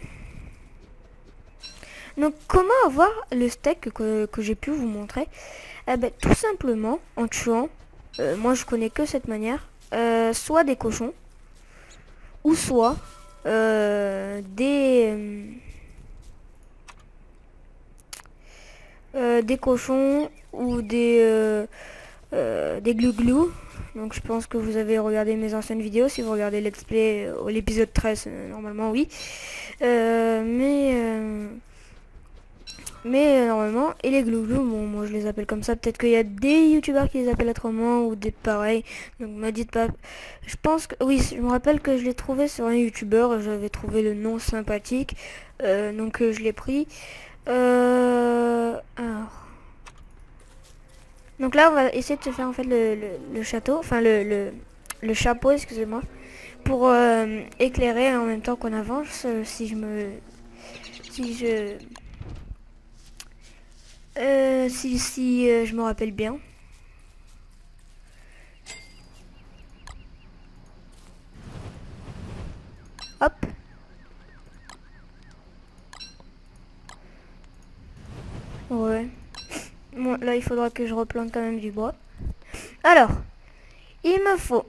Donc comment avoir le steak que j'ai pu vous montrer? Eh ben, tout simplement en tuant, moi je connais que cette manière, soit des cochons, ou soit des cochons ou des glouglous. Donc je pense que vous avez regardé mes anciennes vidéos. Si vous regardez Let's Play l'épisode 13, normalement oui. Mais normalement, et les glouglous, bon, moi je les appelle comme ça. Peut-être qu'il y a des youtubeurs qui les appellent autrement ou des pareils. Donc me dites pas. Je pense que oui, je me rappelle que je l'ai trouvé sur un youtubeur. J'avais trouvé le nom sympathique, donc je l'ai pris. Alors. Donc là, on va essayer de se faire en fait le château, enfin le chapeau, excusez-moi, pour éclairer en même temps qu'on avance. Si je me rappelle bien. Hop. Ouais. Bon, là, il faudra que je replante quand même du bois. Alors, il me faut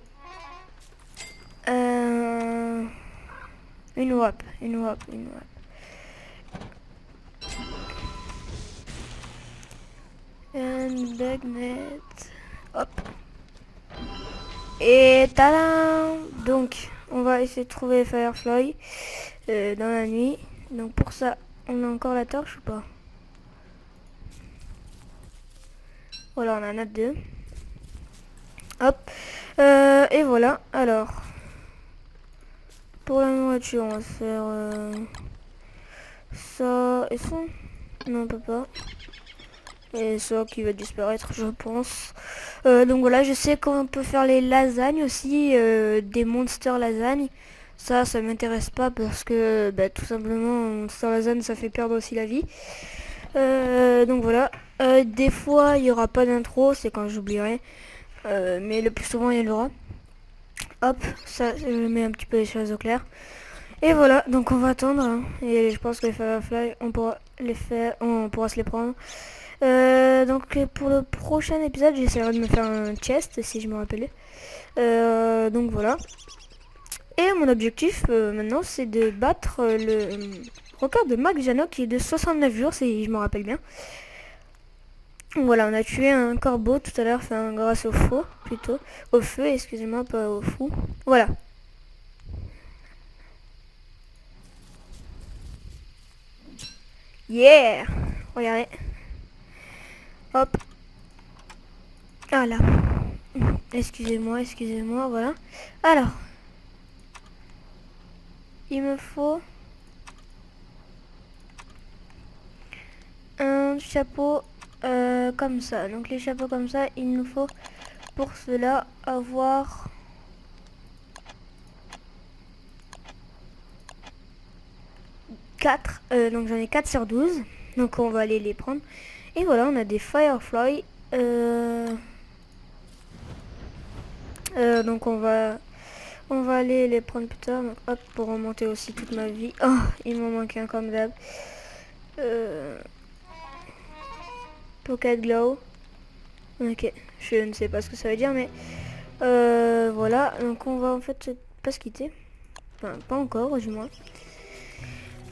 une wap. Un bagnet. Hop. Et tada! Donc, on va essayer de trouver Firefly dans la nuit. Donc pour ça, on a encore la torche ou pas? Voilà, on en a deux. Hop. Et voilà. Alors, pour la nourriture, on va faire ça et ça. Non, on peut pas. Et ça qui va disparaître, je pense. Donc voilà, je sais qu'on peut faire les lasagnes aussi, des monster lasagnes. Ça m'intéresse pas parce que bah, tout simplement, monster lasagne, ça fait perdre aussi la vie. Donc voilà. Des fois, il n'y aura pas d'intro, c'est quand j'oublierai. Mais le plus souvent, il y en aura. Hop, ça, je mets un petit peu les choses au clair. Et voilà, donc on va attendre. Hein, et je pense que les Firefly, on pourra les faire, on pourra se les prendre. Donc pour le prochain épisode, j'essaierai de me faire un chest si je me rappelle. Donc voilà. Et mon objectif maintenant, c'est de battre le record de Max Jano qui est de 69 jours, si je me rappelle bien. Donc voilà, on a tué un corbeau tout à l'heure, enfin grâce au feu plutôt. Au feu, excusez-moi, pas au fou. Voilà. Yeah! Regardez. Hop. Voilà. Excusez-moi, voilà. Alors. Il me faut un chapeau comme ça. Donc les chapeaux comme ça, il nous faut pour cela avoir 4. Donc j'en ai 4 sur 12. Donc on va aller les prendre. Et voilà, on a des Firefly. Donc on va On va aller les prendre plus tard. Donc, hop, pour remonter aussi toute ma vie. Oh, il m'en manque un comme d'hab. Pocket Glow. Ok, je ne sais pas ce que ça veut dire, mais voilà. Donc on va en fait pas se quitter. Enfin, pas encore, du moins.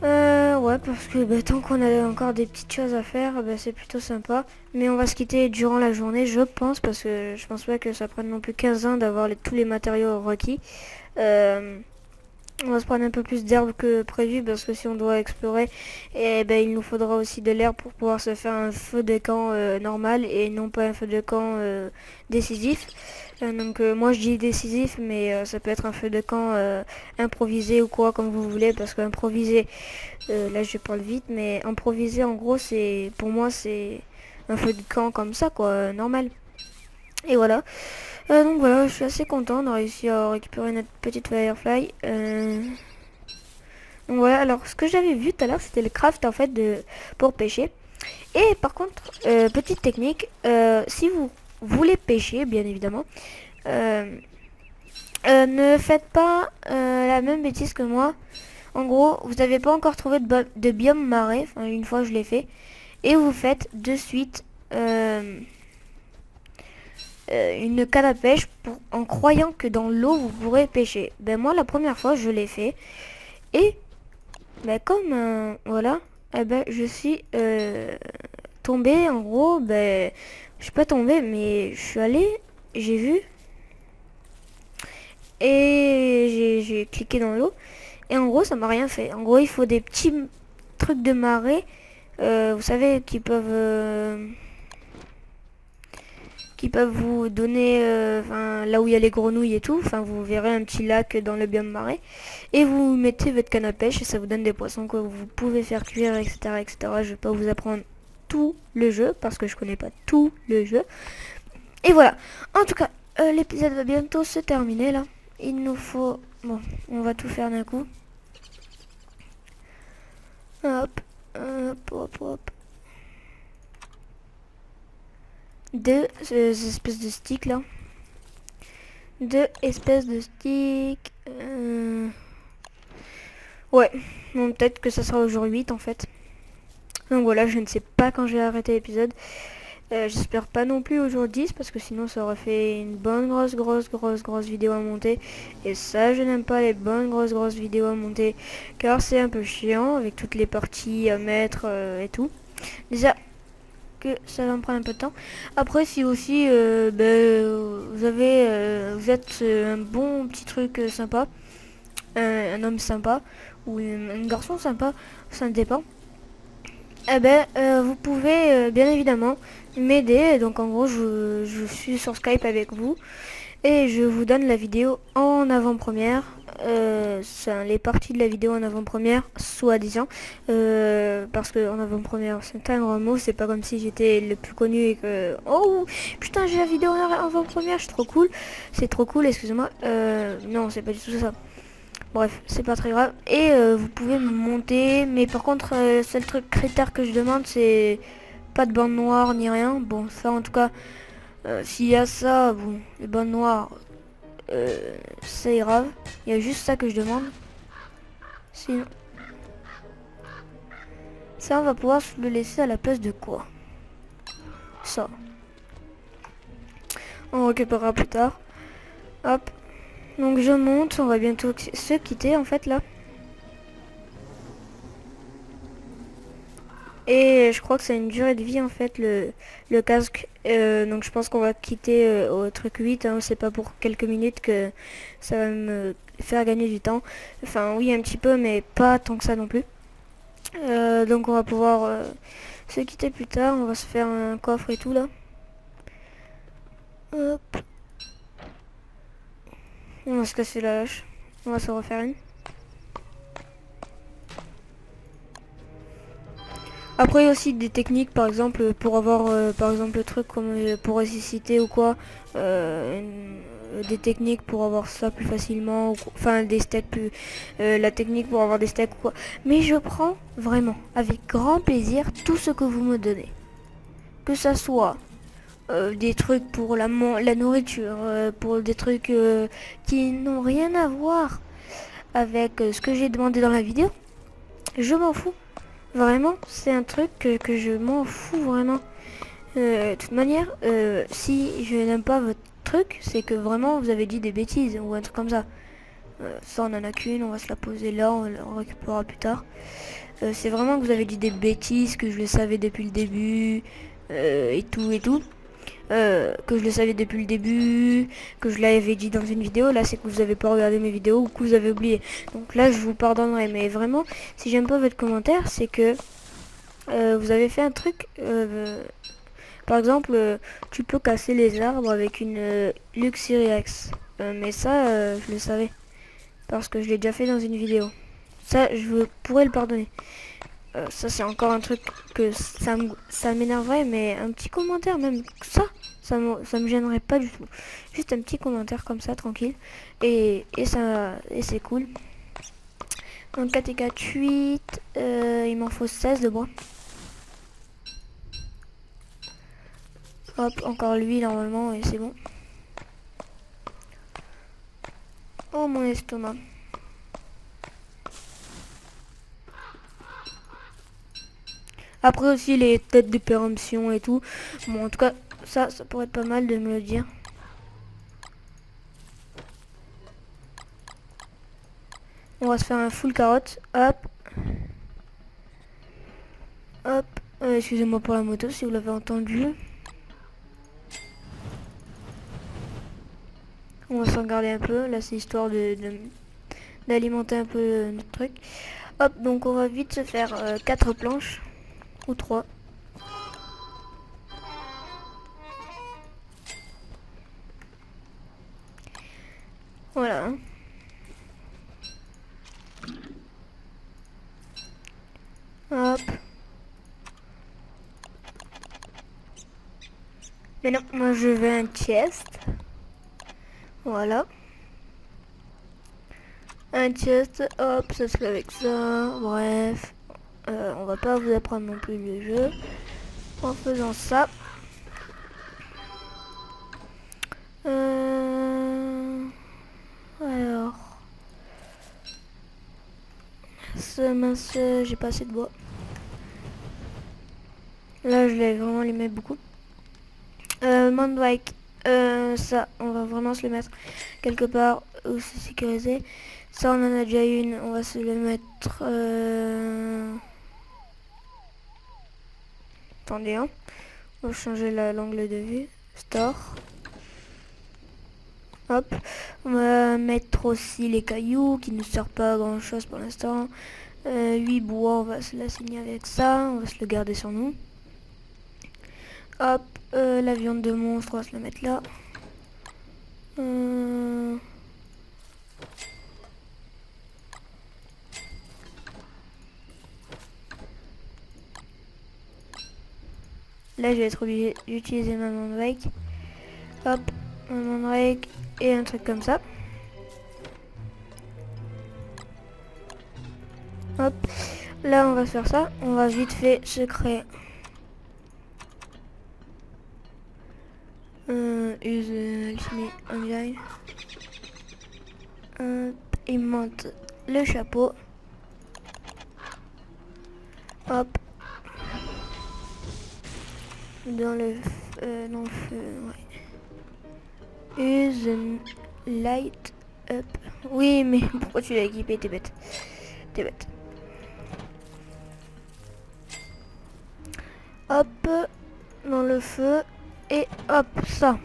Ouais, parce que bah, tant qu'on a encore des petites choses à faire, bah, c'est plutôt sympa. Mais on va se quitter durant la journée, je pense, parce que je pense pas que ça prenne non plus 15 ans d'avoir tous les matériaux requis. On va se prendre un peu plus d'herbe que prévu, parce que si on doit explorer, et ben, il nous faudra aussi de l'herbe pour pouvoir se faire un feu de camp normal et non pas un feu de camp décisif. Donc moi je dis décisif, mais ça peut être un feu de camp improvisé ou quoi, comme vous voulez, parce qu'improviser, là je parle vite, mais improviser en gros c'est, pour moi c'est un feu de camp comme ça quoi, normal. Et voilà. Donc voilà, je suis assez content, on a réussi à récupérer notre petite Firefly. Donc voilà, alors ce que j'avais vu tout à l'heure c'était le craft en fait pour pêcher. Et par contre, petite technique, si vous voulez pêcher bien évidemment, ne faites pas la même bêtise que moi. En gros, vous n'avez pas encore trouvé de biome marais, enfin une fois je l'ai fait, et vous faites de suite une canne à pêche en croyant que dans l'eau vous pourrez pêcher. Ben moi la première fois je l'ai fait et ben comme voilà, eh ben je suis tombée en gros, ben je suis pas tombée mais je suis allée, j'ai vu et j'ai cliqué dans l'eau et en gros ça m'a rien fait. En gros il faut des petits trucs de marée, vous savez, qui peuvent vous donner là où il y a les grenouilles et tout, enfin vous verrez un petit lac dans le biome marais et vous mettez votre canne à pêche et ça vous donne des poissons que vous pouvez faire cuire, etc. Je vais pas vous apprendre tout le jeu parce que je connais pas tout le jeu. Et voilà, en tout cas l'épisode va bientôt se terminer là. Il nous faut, bon, on va tout faire d'un coup. Hop, hop. Deux espèces de sticks là. Deux espèces de sticks. Ouais, bon, peut-être que ça sera au jour 8 en fait. Donc voilà, je ne sais pas quand je vais arrêter l'épisode. J'espère pas non plus au jour 10 parce que sinon ça aurait fait une bonne grosse vidéo à monter. Et ça, je n'aime pas les bonnes grosses vidéos à monter car c'est un peu chiant avec toutes les parties à mettre et tout. Déjà que ça va me prendre un peu de temps. Après, si aussi vous êtes un bon petit truc sympa, un homme sympa ou un garçon sympa, ça dépend. Eh ben, vous pouvez bien évidemment m'aider. Donc en gros, je suis sur Skype avec vous et je vous donne la vidéo en avant-première. Les parties de la vidéo en avant-première, soi-disant, parce que en avant-première, c'est un grand mot. C'est pas comme si j'étais le plus connu et que oh putain, j'ai la vidéo en avant-première, je suis trop cool. C'est trop cool, excusez-moi. Non, c'est pas du tout ça. Bref, c'est pas très grave. Et vous pouvez me monter. Mais par contre, le seul truc critère que je demande, c'est pas de bande noire ni rien. Bon, ça en tout cas, s'il y a ça, bon, les bandes noires, c'est grave. Il y a juste ça que je demande. Sinon, ça, on va pouvoir le laisser à la place de quoi? Ça. On récupérera plus tard. Hop. Donc je monte, on va bientôt se quitter en fait là. Et je crois que c'est une durée de vie en fait le casque. Donc je pense qu'on va quitter au truc 8. Hein. C'est pas pour quelques minutes que ça va me faire gagner du temps. Enfin oui un petit peu mais pas tant que ça non plus. Donc on va pouvoir se quitter plus tard. On va se faire un coffre et tout là. Hop. On va se casser la hache. On va se refaire une. Après il y a aussi des techniques par exemple pour avoir par exemple le truc comme pour ressusciter ou quoi, des techniques pour avoir ça plus facilement, ou enfin des stacks plus, la technique pour avoir des stacks ou quoi. Mais je prends vraiment avec grand plaisir tout ce que vous me donnez. Que ça soit des trucs pour la nourriture, pour des trucs qui n'ont rien à voir avec ce que j'ai demandé dans la vidéo, je m'en fous. Vraiment, c'est un truc que je m'en fous vraiment. De toute manière, si je n'aime pas votre truc, c'est que vraiment vous avez dit des bêtises ou un truc comme ça. Ça, on en a qu'une, on va se la poser là, on la récupérera plus tard. C'est vraiment que vous avez dit des bêtises, que je le savais depuis le début, et tout et tout. Que je le savais depuis le début, que je l'avais dit dans une vidéo. Là, c'est que vous avez pas regardé mes vidéos ou que vous avez oublié. Donc là, je vous pardonnerai. Mais vraiment, si j'aime pas votre commentaire, c'est que vous avez fait un truc. Par exemple, tu peux casser les arbres avec une Luxury X. Mais ça, je le savais. Parce que je l'ai déjà fait dans une vidéo. Ça, je pourrais le pardonner. Ça, c'est encore un truc que ça m'énerverait, mais un petit commentaire, même ça me gênerait pas du tout. Juste un petit commentaire comme ça, tranquille. Et c'est cool. Donc 4 et 4, 8. Il m'en faut 16 de bois. Hop, encore lui normalement, et c'est bon. Oh, mon estomac. Après aussi les têtes de péremption et tout. Bon, en tout cas, ça pourrait être pas mal de me le dire. On va se faire un full carotte. Hop. Hop. Excusez-moi pour la moto si vous l'avez entendu. On va s'en garder un peu. Là, c'est histoire d'alimenter un peu notre truc. Hop, donc on va vite se faire 4 planches. Ou 3. Voilà. Hop. Mais non, moi je veux un chest. Voilà. Un chest, hop, ça se fait avec ça. Bref. On va pas vous apprendre non plus le jeu. En faisant ça. Alors. Mince, j'ai pas assez de bois. Là, je vais vraiment les mettre beaucoup. Mandrake. Ça, on va vraiment se le mettre quelque part où c'est sécurisé. Ça, on en a déjà une. On va se le mettre... Attendez, hein. On va changer l'angle de vue. Store. Hop. On va mettre aussi les cailloux qui ne servent pas à grand chose pour l'instant. 8 bois, on va se l'assigner avec ça. On va se le garder sur nous. Hop. La viande de monstre, on va se la mettre là. Là, je vais être obligé d'utiliser ma mandrake. Hop, ma mandrake et un truc comme ça. Hop, là, on va faire ça. On va vite fait se créer. Use Alchemy Engine. Il monte le chapeau. Hop. Dans le feu, ouais. Use light up. Oui, mais pourquoi tu l'as équipé? T'es bête. T'es bête. Hop. Dans le feu. Et hop, ça.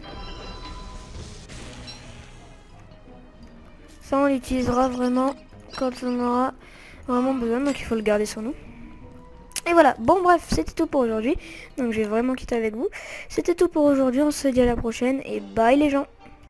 Ça, on l'utilisera vraiment quand on aura vraiment besoin. Donc, il faut le garder sur nous. Et voilà, bon bref, c'était tout pour aujourd'hui. Donc, je vais vraiment quitter avec vous. C'était tout pour aujourd'hui. On se dit à la prochaine. Et bye les gens.